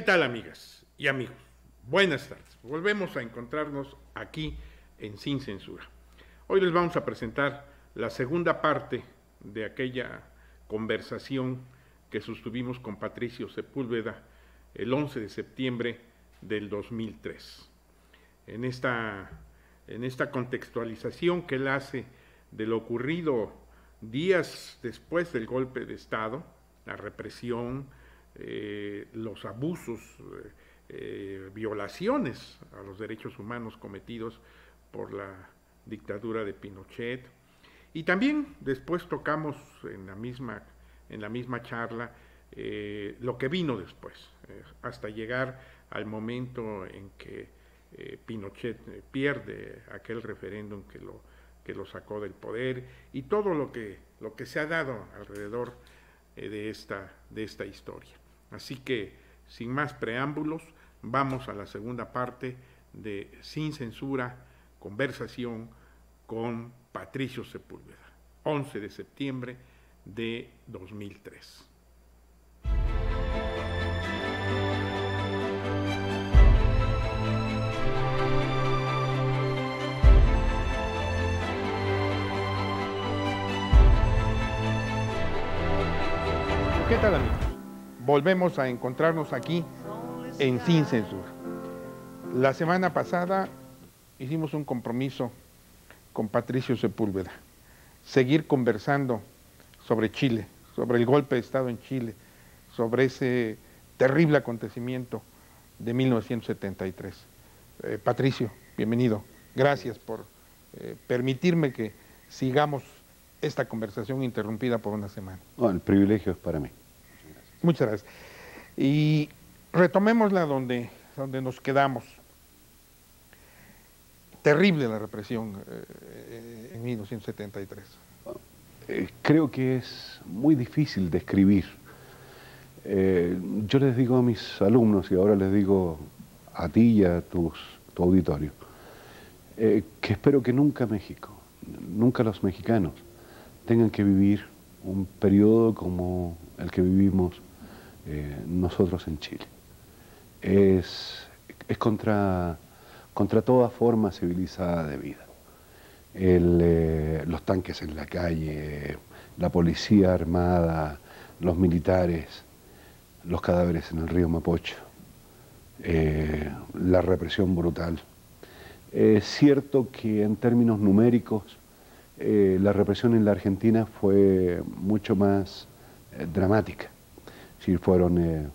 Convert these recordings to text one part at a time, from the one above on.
¿Qué tal, amigas y amigos? Buenas tardes. Volvemos a encontrarnos aquí en Sin Censura. Hoy les vamos a presentar la segunda parte de aquella conversación que sostuvimos con Patricio Sepúlveda el 11 de septiembre del 2003. En esta contextualización que él hace de lo ocurrido días después del golpe de Estado, la represión, los abusos, violaciones a los derechos humanos cometidos por la dictadura de Pinochet. Y también después tocamos en la misma charla lo que vino después, hasta llegar al momento en que Pinochet pierde aquel referéndum que lo sacó del poder, y todo lo que se ha dado alrededor de esta historia. Así que, sin más preámbulos, vamos a la segunda parte de Sin Censura, conversación con Patricio Sepúlveda, 11 de septiembre de 2003. ¿Qué tal, amigos? Volvemos a encontrarnos aquí en Sin Censura. La semana pasada hicimos un compromiso con Patricio Sepúlveda, seguir conversando sobre Chile, sobre el golpe de Estado en Chile, sobre ese terrible acontecimiento de 1973. Patricio, bienvenido. Gracias por permitirme que sigamos esta conversación interrumpida por una semana. El privilegio es para mí. Muchas gracias. Y retomémosla donde nos quedamos. Terrible la represión en 1973. Creo que es muy difícil describir. Yo les digo a mis alumnos, y ahora les digo a ti y a tu auditorio, que espero que nunca México, nunca los mexicanos, tengan que vivir un periodo como el que vivimos nosotros en Chile. Es contra toda forma civilizada de vida. Los tanques en la calle, la policía armada, los militares, los cadáveres en el río Mapocho, la represión brutal. Es cierto que en términos numéricos la represión en la Argentina fue mucho más dramática. Es decir, fueron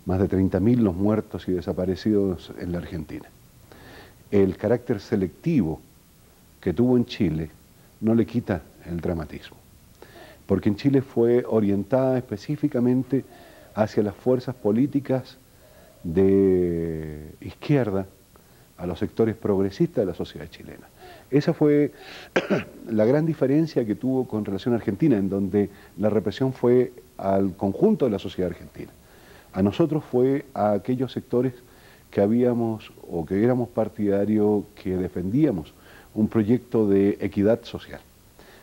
más de 30.000 los muertos y desaparecidos en la Argentina. El carácter selectivo que tuvo en Chile no le quita el dramatismo, porque en Chile fue orientada específicamente hacia las fuerzas políticas de izquierda, a los sectores progresistas de la sociedad chilena. Esa fue la gran diferencia que tuvo con relación a Argentina, en donde la represión fue al conjunto de la sociedad argentina. A nosotros fue a aquellos sectores que habíamos o que éramos partidarios, que defendíamos un proyecto de equidad social,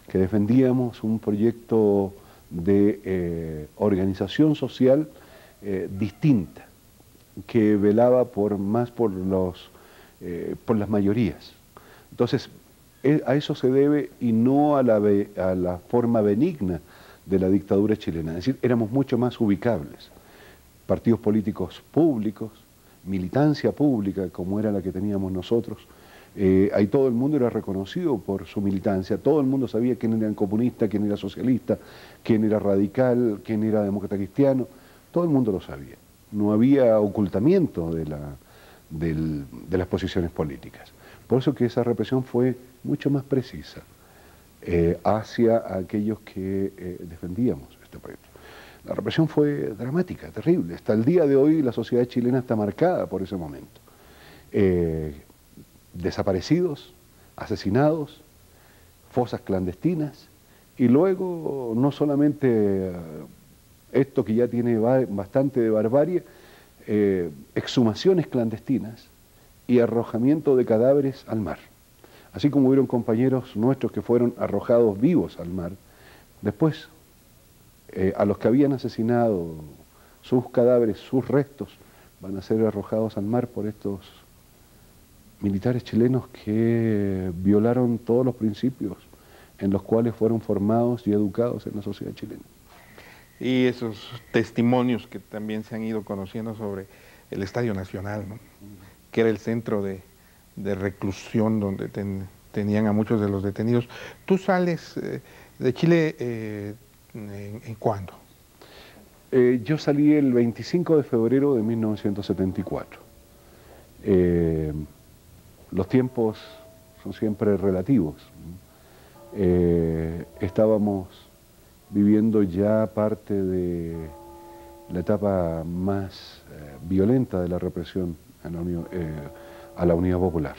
que defendíamos un proyecto de organización social distinta, que velaba más por las mayorías. Entonces, a eso se debe, y no a la forma benigna de la dictadura chilena. Es decir, éramos mucho más ubicables. Partidos políticos públicos, militancia pública, como era la que teníamos nosotros. Ahí todo el mundo era reconocido por su militancia, todo el mundo sabía quién era comunista, quién era socialista, quién era radical, quién era demócrata cristiano, todo el mundo lo sabía. No había ocultamiento de las posiciones políticas. Por eso que esa represión fue mucho más precisa hacia aquellos que defendíamos este proyecto. La represión fue dramática, terrible. Hasta el día de hoy la sociedad chilena está marcada por ese momento. Desaparecidos, asesinados, fosas clandestinas, y luego no solamente esto que ya tiene bastante de barbarie, exhumaciones clandestinas y arrojamiento de cadáveres al mar. Así como hubieron compañeros nuestros que fueron arrojados vivos al mar, después a los que habían asesinado, sus cadáveres, sus restos, van a ser arrojados al mar por estos militares chilenos que violaron todos los principios en los cuales fueron formados y educados en la sociedad chilena. Y esos testimonios que también se han ido conociendo sobre el Estadio Nacional, ¿no? Que era el centro de reclusión donde tenían a muchos de los detenidos. ¿Tú sales de Chile en cuándo? Yo salí el 25 de febrero de 1974. Los tiempos son siempre relativos. Estábamos viviendo ya parte de la etapa más violenta de la represión a la Unidad Popular.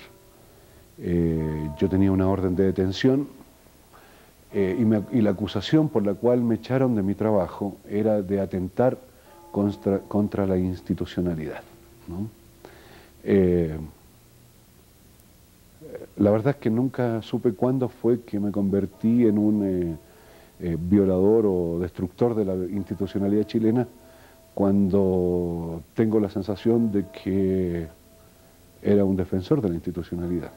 Yo tenía una orden de detención y la acusación por la cual me echaron de mi trabajo era de atentar contra la institucionalidad, ¿no? La verdad es que nunca supe cuándo fue que me convertí en un violador o destructor de la institucionalidad chilena, cuando tengo la sensación de que era un defensor de la institucionalidad.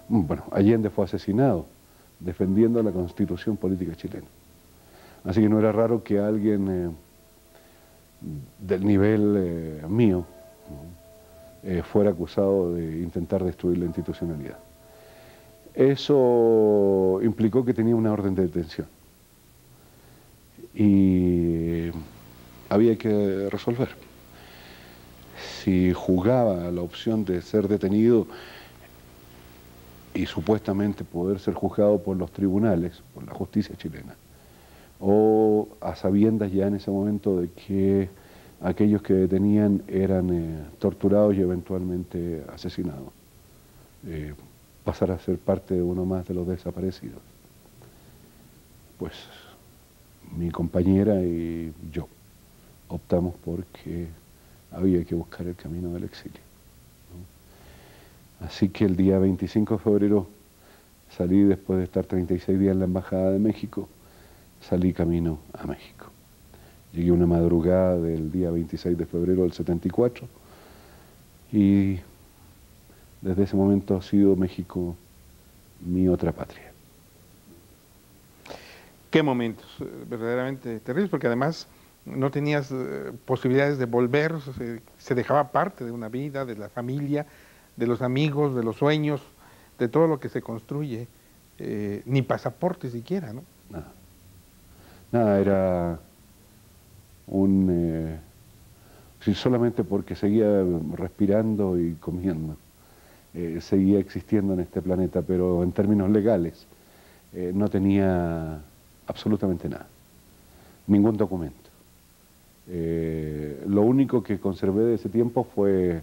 Bueno, Allende fue asesinado defendiendo la constitución política chilena. Así que no era raro que alguien del nivel mío fuera acusado de intentar destruir la institucionalidad. Eso implicó que tenía una orden de detención y había que resolver. Si jugaba la opción de ser detenido y supuestamente poder ser juzgado por los tribunales, por la justicia chilena, o a sabiendas ya en ese momento de que aquellos que detenían eran torturados y eventualmente asesinados, pasar a ser parte de uno más de los desaparecidos. Pues mi compañera y yo optamos porque había que buscar el camino del exilio, ¿no? Así que el día 25 de febrero salí, después de estar 36 días en la Embajada de México, salí camino a México. Llegué una madrugada del día 26 de febrero del 74 y desde ese momento ha sido México mi otra patria. Qué momentos verdaderamente terribles, porque además no tenías posibilidades de volver, se dejaba parte de una vida, de la familia, de los amigos, de los sueños, de todo lo que se construye, ni pasaporte siquiera, ¿no? Nada, nada, era solamente porque seguía respirando y comiendo, seguía existiendo en este planeta, pero en términos legales no tenía absolutamente nada, ningún documento. Lo único que conservé de ese tiempo fue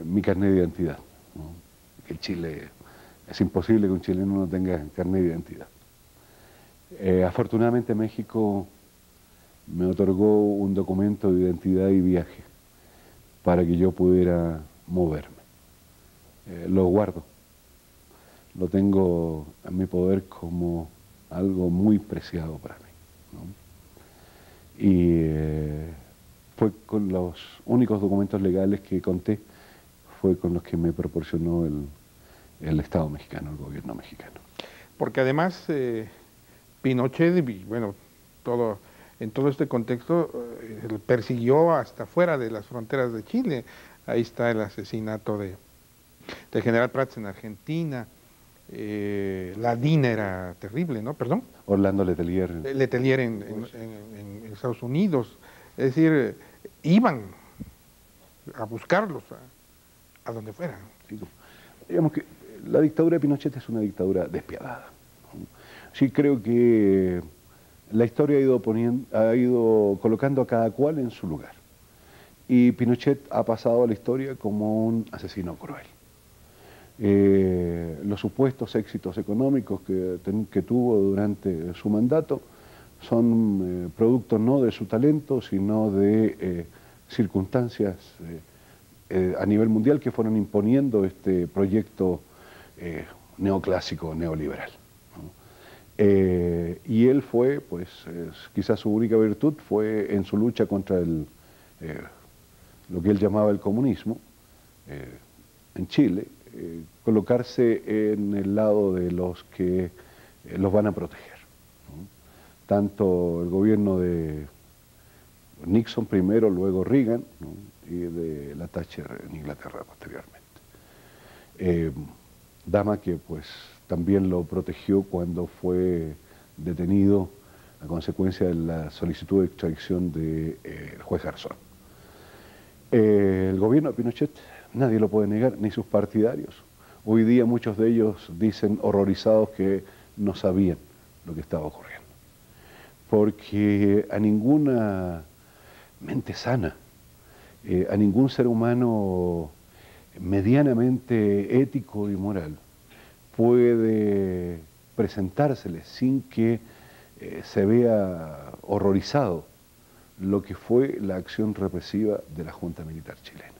mi carnet de identidad, ¿no? En Chile es imposible que un chileno no tenga carnet de identidad. Afortunadamente México me otorgó un documento de identidad y viaje para que yo pudiera moverme. Lo guardo, lo tengo en mi poder como algo muy preciado para mí, ¿no? Y fue con los únicos documentos legales que conté, fue con los que me proporcionó el Estado mexicano, el gobierno mexicano. Porque además Pinochet, y bueno, en todo este contexto, persiguió hasta fuera de las fronteras de Chile. Ahí está el asesinato del general Prats en Argentina. La DINA era terrible, ¿no? ¿Perdón? Orlando Letelier. Letelier en Estados Unidos. Es decir, iban a buscarlos a donde fueran. Sí, digamos que la dictadura de Pinochet es una dictadura despiadada, ¿no? Sí, creo que la historia ha ido colocando a cada cual en su lugar. Y Pinochet ha pasado a la historia como un asesino cruel. Los supuestos éxitos económicos que tuvo durante su mandato son producto no de su talento, sino de circunstancias a nivel mundial que fueron imponiendo este proyecto neoclásico, neoliberal, ¿no? Y él fue, pues, quizás su única virtud fue en su lucha contra lo que él llamaba el comunismo, en Chile, colocarse en el lado de los que los van a proteger, ¿no? Tanto el gobierno de Nixon primero, luego Reagan, ¿no? Y de la Thatcher en Inglaterra posteriormente. Dama que pues también lo protegió cuando fue detenido a consecuencia de la solicitud de extradición del juez Garzón. El gobierno de Pinochet, nadie lo puede negar, ni sus partidarios. Hoy día muchos de ellos dicen horrorizados que no sabían lo que estaba ocurriendo. Porque a ninguna mente sana, a ningún ser humano medianamente ético y moral puede presentársele sin que se vea horrorizado lo que fue la acción represiva de la Junta Militar chilena.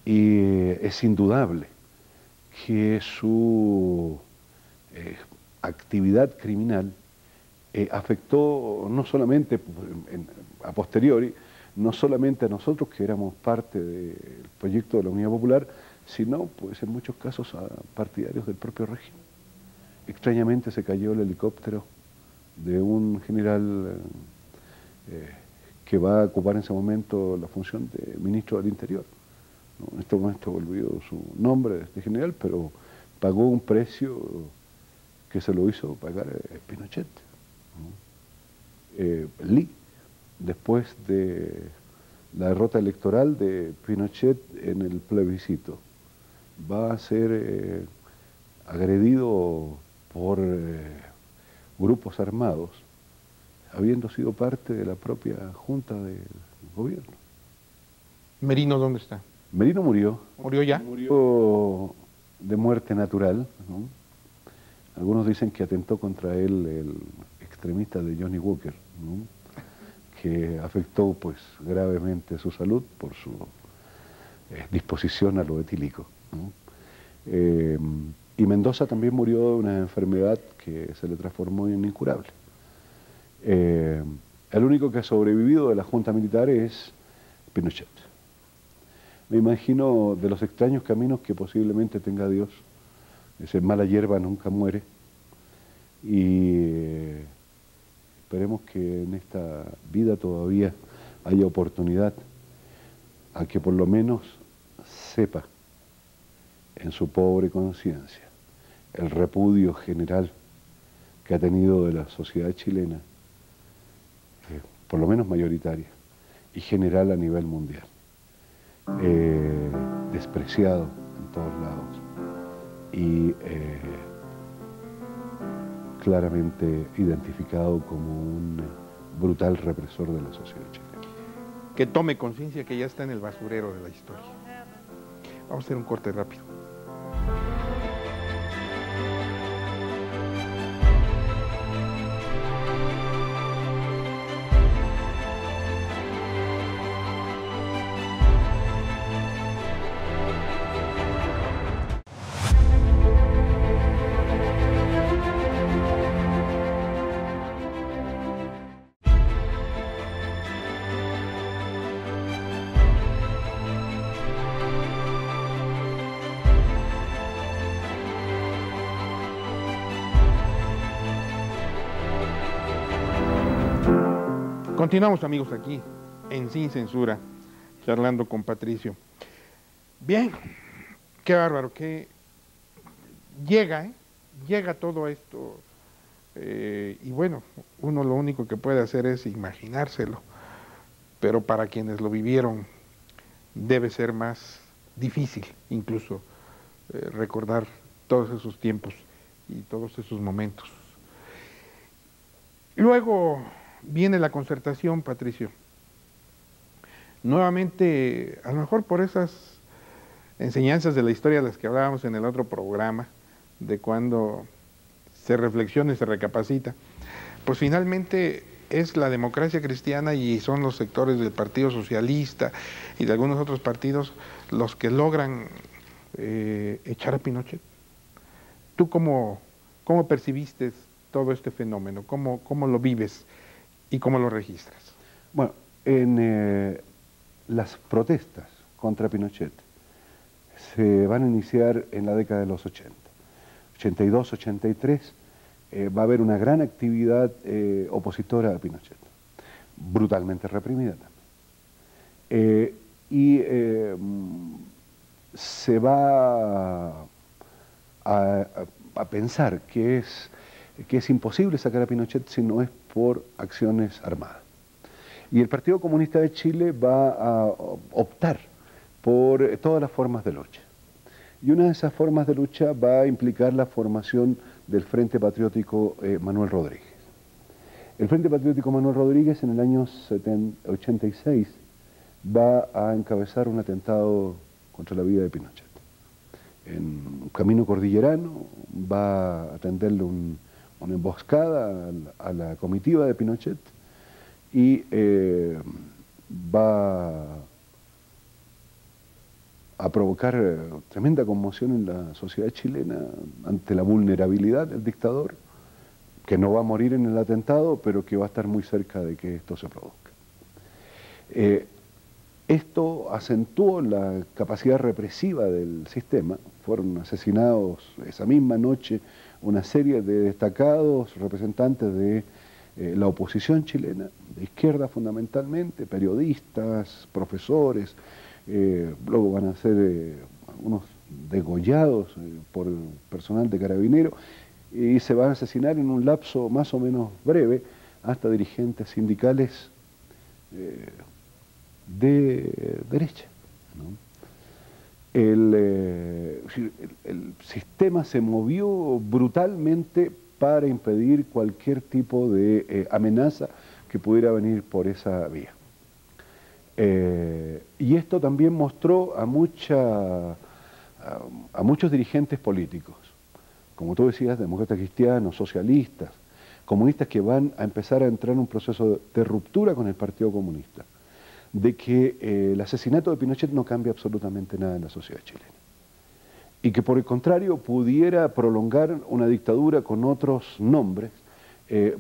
Y es indudable que su actividad criminal afectó no solamente a posteriori, no solamente a nosotros que éramos parte del proyecto de la Unidad Popular, sino pues en muchos casos a partidarios del propio régimen. Extrañamente se cayó el helicóptero de un general que va a ocupar en ese momento la función de ministro del Interior, ¿no? En este momento olvido su nombre de este general, pero pagó un precio que se lo hizo pagar Pinochet, ¿no? Lee, después de la derrota electoral de Pinochet en el plebiscito, va a ser agredido por grupos armados, habiendo sido parte de la propia junta del gobierno. ¿Merino dónde está? Merino murió. ¿Murió ya? Murió de muerte natural, ¿no? Algunos dicen que atentó contra él el extremista de Johnny Walker, ¿no? Que afectó pues gravemente su salud por su disposición a lo etílico, ¿no? Y Mendoza también murió de una enfermedad que se le transformó en incurable. El único que ha sobrevivido de la Junta Militar es Pinochet. Me imagino de los extraños caminos que posiblemente tenga Dios. Ese mala hierba nunca muere. Y esperemos que en esta vida todavía haya oportunidad a que por lo menos sepa en su pobre conciencia el repudio general que ha tenido de la sociedad chilena, por lo menos mayoritaria, y general a nivel mundial. Despreciado en todos lados y claramente identificado como un brutal represor de la sociedad chilena. Que tome conciencia que ya está en el basurero de la historia. Vamos a hacer un corte rápido. Continuamos, amigos, aquí en Sin Censura, charlando con Patricio. Bien, qué bárbaro, que llega todo esto, y bueno, uno lo único que puede hacer es imaginárselo, pero para quienes lo vivieron debe ser más difícil incluso recordar todos esos tiempos y todos esos momentos. Luego viene la Concertación, Patricio. Nuevamente, a lo mejor por esas enseñanzas de la historia de las que hablábamos en el otro programa, de cuando se reflexiona y se recapacita, pues finalmente es la democracia cristiana y son los sectores del Partido Socialista y de algunos otros partidos los que logran echar a Pinochet. ¿Tú cómo percibiste todo este fenómeno? ¿Cómo lo vives y cómo lo registras? Bueno, en las protestas contra Pinochet se van a iniciar en la década de los 80. 82, 83, va a haber una gran actividad opositora a Pinochet, brutalmente reprimida también. Se va a pensar que es imposible sacar a Pinochet si no es por acciones armadas. Y el Partido Comunista de Chile va a optar por todas las formas de lucha. Y una de esas formas de lucha va a implicar la formación del Frente Patriótico Manuel Rodríguez. El Frente Patriótico Manuel Rodríguez en el año 86 va a encabezar un atentado contra la vida de Pinochet. En un camino cordillerano va a tenderle una emboscada a la comitiva de Pinochet y va a provocar tremenda conmoción en la sociedad chilena ante la vulnerabilidad del dictador, que no va a morir en el atentado, pero que va a estar muy cerca de que esto se produzca. Esto acentuó la capacidad represiva del sistema. Fueron asesinados esa misma noche una serie de destacados representantes de la oposición chilena, de izquierda fundamentalmente, periodistas, profesores, luego van a ser algunos degollados por personal de Carabineros, y se van a asesinar en un lapso más o menos breve hasta dirigentes sindicales de derecha, ¿no? El sistema se movió brutalmente para impedir cualquier tipo de amenaza que pudiera venir por esa vía. Y esto también mostró a muchos dirigentes políticos, como tú decías, demócratas cristianos, socialistas, comunistas, que van a empezar a entrar en un proceso de ruptura con el Partido Comunista, de que el asesinato de Pinochet no cambia absolutamente nada en la sociedad chilena, y que por el contrario pudiera prolongar una dictadura con otros nombres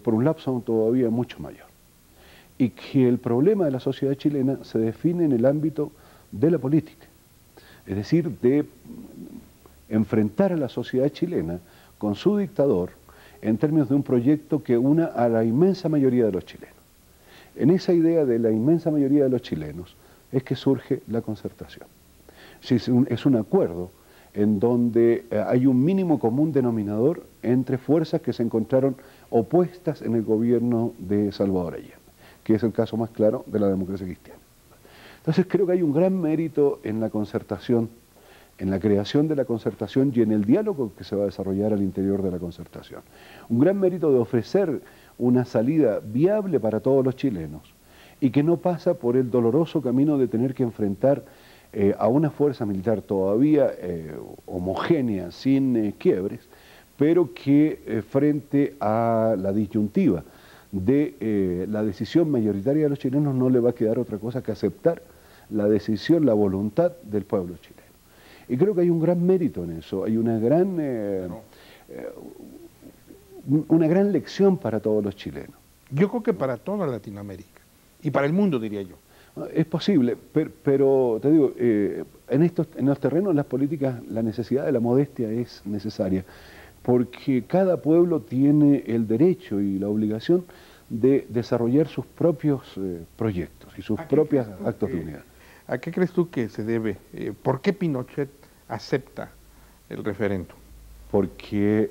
por un lapso todavía mucho mayor, y que el problema de la sociedad chilena se define en el ámbito de la política, es decir, de enfrentar a la sociedad chilena con su dictador en términos de un proyecto que una a la inmensa mayoría de los chilenos. En esa idea de la inmensa mayoría de los chilenos es que surge la concertación. Es un acuerdo en donde hay un mínimo común denominador entre fuerzas que se encontraron opuestas en el gobierno de Salvador Allende, que es el caso más claro de la democracia cristiana. Entonces creo que hay un gran mérito en la concertación, en la creación de la concertación y en el diálogo que se va a desarrollar al interior de la concertación. Un gran mérito de ofrecer una salida viable para todos los chilenos y que no pasa por el doloroso camino de tener que enfrentar a una fuerza militar todavía homogénea, sin quiebres, pero que frente a la disyuntiva de la decisión mayoritaria de los chilenos no le va a quedar otra cosa que aceptar la decisión, la voluntad del pueblo chileno. Y creo que hay un gran mérito en eso, hay una gran lección para todos los chilenos. Yo creo que para toda Latinoamérica y para el mundo, diría yo. Es posible, pero te digo, en los terrenos de las políticas la necesidad de la modestia es necesaria, porque cada pueblo tiene el derecho y la obligación de desarrollar sus propios proyectos y sus propios actos de unidad. ¿A qué crees tú que se debe? ¿Por qué Pinochet acepta el referéndum? Porque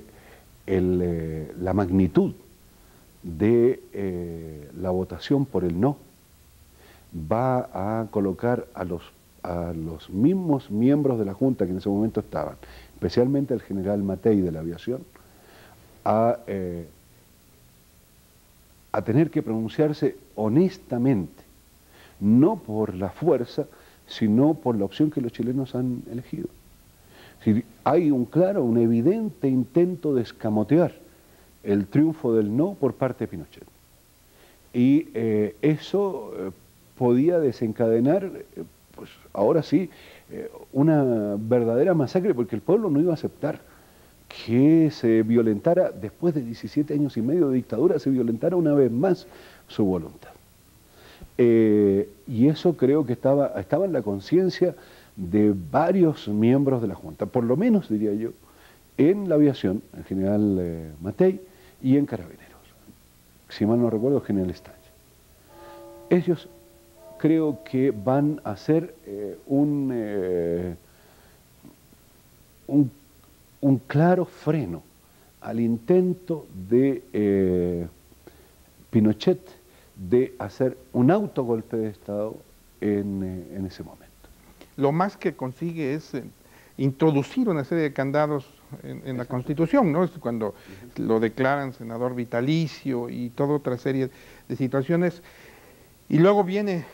la magnitud de la votación por el no va a colocar a los mismos miembros de la Junta que en ese momento estaban, especialmente al general Matei de la aviación, a tener que pronunciarse honestamente, no por la fuerza, sino por la opción que los chilenos han elegido. Si hay un evidente intento de escamotear el triunfo del no por parte de Pinochet. Y eso podía desencadenar, pues ahora sí, una verdadera masacre, porque el pueblo no iba a aceptar que se violentara, después de 17 años y medio de dictadura, se violentara una vez más su voluntad. Y eso creo que estaba en la conciencia de varios miembros de la Junta, por lo menos diría yo, en la aviación, en general Matei, y en Carabineros. Si mal no recuerdo, general Estancia. Ellos creo que van a hacer un claro freno al intento de Pinochet de hacer un autogolpe de Estado en ese momento. Lo más que consigue es introducir una serie de candados en la Constitución, ¿no? Es cuando lo declaran senador vitalicio y toda otra serie de situaciones. Y luego viene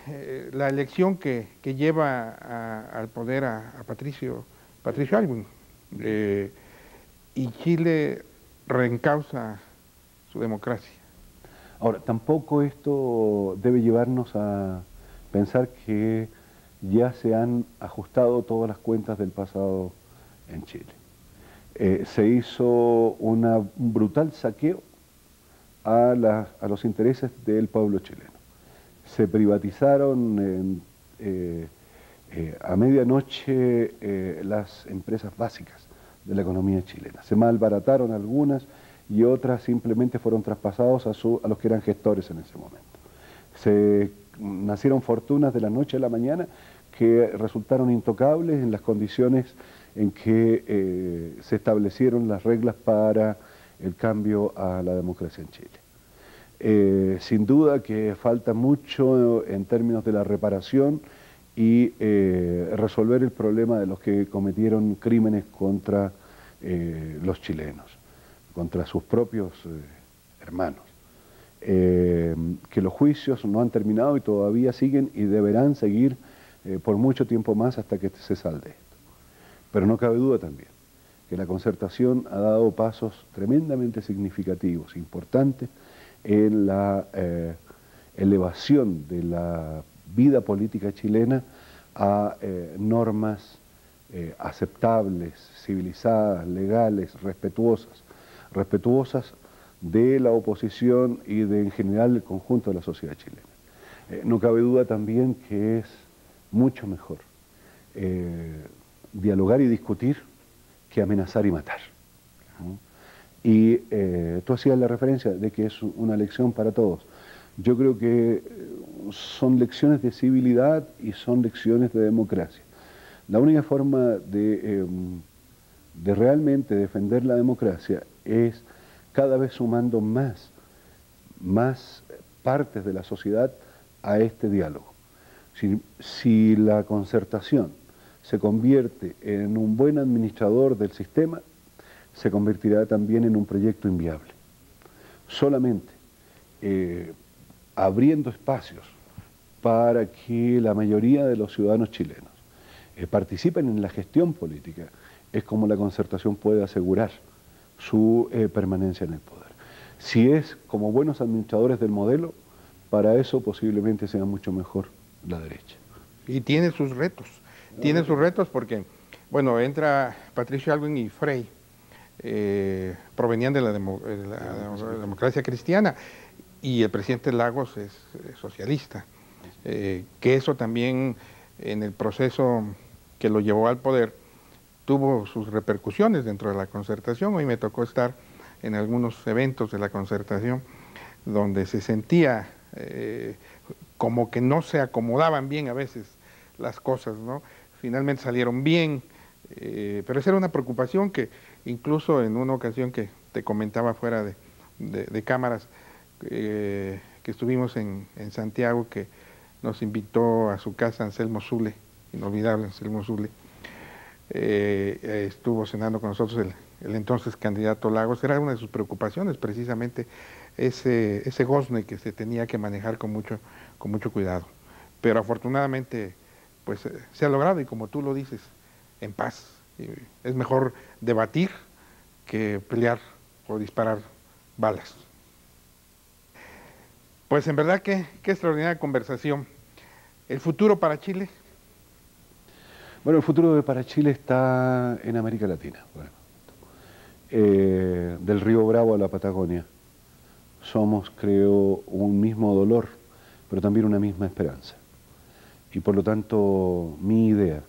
la elección que lleva al poder a Patricio Aylwin. Y Chile reencausa su democracia. Ahora, tampoco esto debe llevarnos a pensar que ya se han ajustado todas las cuentas del pasado en Chile. Se hizo un brutal saqueo a los intereses del pueblo chileno. Se privatizaron a medianoche las empresas básicas de la economía chilena. Se malbarataron algunas y otras simplemente fueron traspasados a los que eran gestores en ese momento. Nacieron fortunas de la noche a la mañana que resultaron intocables en las condiciones en que se establecieron las reglas para el cambio a la democracia en Chile. Sin duda que falta mucho en términos de la reparación y resolver el problema de los que cometieron crímenes contra los chilenos, contra sus propios hermanos. Que los juicios no han terminado y todavía siguen y deberán seguir por mucho tiempo más hasta que se salde esto. Pero no cabe duda también que la concertación ha dado pasos tremendamente significativos, importantes, en la elevación de la vida política chilena a normas aceptables, civilizadas, legales, respetuosas de la oposición y de en general el conjunto de la sociedad chilena. No cabe duda también que es mucho mejor dialogar y discutir que amenazar y matar, ¿no? Y tú hacías la referencia de que es una lección para todos. Yo creo que son lecciones de civilidad y son lecciones de democracia. La única forma de realmente defender la democracia es cada vez sumando más partes de la sociedad a este diálogo. Si la concertación se convierte en un buen administrador del sistema, se convertirá también en un proyecto inviable. Solamente abriendo espacios para que la mayoría de los ciudadanos chilenos participen en la gestión política, es como la concertación puede asegurar su permanencia en el poder. Si es como buenos administradores del modelo, para eso posiblemente sea mucho mejor la derecha. Y tiene sus retos porque, bueno, entra Patricio Aylwin y Frei, provenían de la democracia cristiana, y el presidente Lagos es socialista, que eso también en el proceso que lo llevó al poder tuvo sus repercusiones dentro de la concertación. Hoy me tocó estar en algunos eventos de la concertación donde se sentía como que no se acomodaban bien a veces las cosas, ¿no? Finalmente salieron bien, pero esa era una preocupación que incluso en una ocasión que te comentaba fuera de cámaras, que estuvimos en Santiago, que nos invitó a su casa Anselmo Zule, inolvidable Anselmo Zule, estuvo cenando con nosotros el entonces candidato Lagos. Era una de sus preocupaciones precisamente ese gozne que se tenía que manejar con mucho cuidado, pero afortunadamente pues se ha logrado, y como tú lo dices, en paz. Es mejor debatir que pelear o disparar balas. Pues en verdad qué extraordinaria conversación. ¿El futuro para Chile? Bueno, el futuro para Chile está en América Latina. Bueno, del Río Bravo a la Patagonia somos, creo, un mismo dolor pero también una misma esperanza. Y por lo tanto, mi idea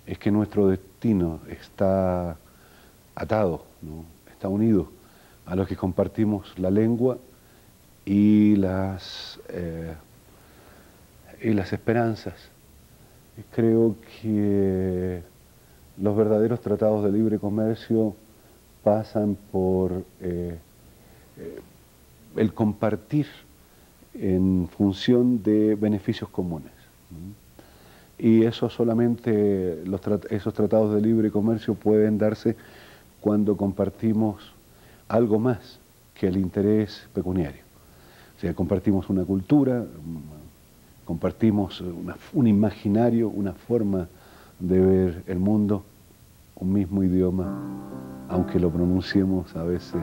es que nuestro destino está atado, ¿no? Está unido a los que compartimos la lengua y las esperanzas. Creo que los verdaderos tratados de libre comercio pasan por el compartir en función de beneficios comunes. Y eso solamente, esos tratados de libre comercio pueden darse cuando compartimos algo más que el interés pecuniario. O sea, compartimos una cultura, compartimos un imaginario, una forma de ver el mundo, un mismo idioma, aunque lo pronunciemos a veces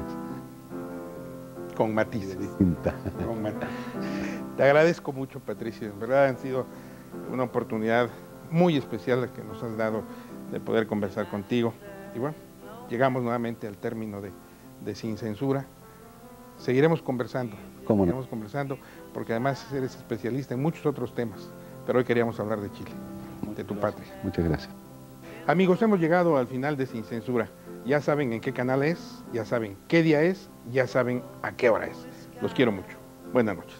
con matices. Distinta. Con matices. Te agradezco mucho, Patricio. En verdad han sido una oportunidad muy especial la que nos has dado de poder conversar contigo. Y bueno, llegamos nuevamente al término de Sin Censura. Seguiremos conversando. ¿Cómo no? Seguiremos conversando porque además eres especialista en muchos otros temas. Pero hoy queríamos hablar de Chile, de tu patria. Muchas gracias. Amigos, hemos llegado al final de Sin Censura. Ya saben en qué canal es, ya saben qué día es, ya saben a qué hora es. Los quiero mucho. Buenas noches.